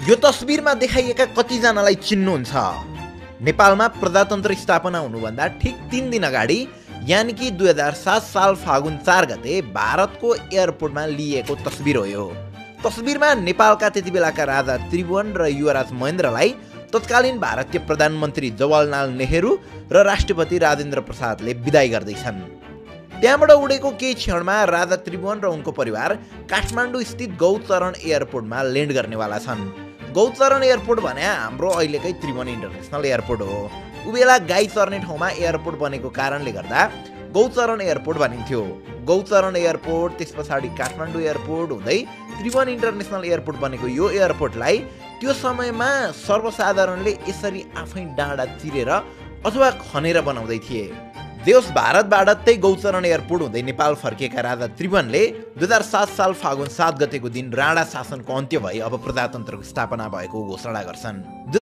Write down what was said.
यो तस्बिरमा देखाइएका कतिजनालाई चिन्नुहुन्छ? नेपालमा प्रजातन्त्र स्थापना हुनुभन्दा ठिक 3 दिन अगाडि यानि कि 2007 साल फागुन 4 गते भारतको एयरपोर्टमा लिएको तस्बिर हो यो। तस्बिरमा नेपालका त्यतिबेलाका राजा त्रिभुवन र युवराज महेन्द्रलाई तत्कालीन भारतीय प्रधानमन्त्री जवाहरलाल नेहरू र राष्ट्रपति राजेन्द्र प्रसादले विदाई गर्दैछन्। त्यहाँबाट उडेको केही क्षणमा राजा त्रिभुवन र उनको परिवार काठमाडौँ स्थित गौचरण एयरपोर्टमा ल्यान्ड गर्नेवाला छन्। गौचरण एयरपोर्ट भने हाम्रो अहिलेकै त्रिभुवन इन्टरनेसनल एयरपोर्ट हो। उबेला गाई चर्ने ठाउँमा एयरपोर्ट बनेको कारणले गर्दा गौचरण एयरपोर्ट भनिन्थ्यो। गौचरण एयरपोर्ट, त्यस पछाडि काठमाडौँ एयरपोर्ट हुँदै त्रिभुवन इन्टरनेसनल एयरपोर्ट बनेको यो एयरपोर्टलाई त्यो समयमा सर्वसाधारणले यसरी आफै डाँडा चिरेर अथवा खनेर बनाउँदै थिए। देश भारतबाट त्यही गौचरण एयरपोर्ट हुँदै नेपाल फर्किएका राजा त्रिभुवनले 2007 साल फागुन 7 गतेको दिन राणा शासनको अन्त्य भई अब प्रजातन्त्रको स्थापना भएको घोषणा गर्छन्।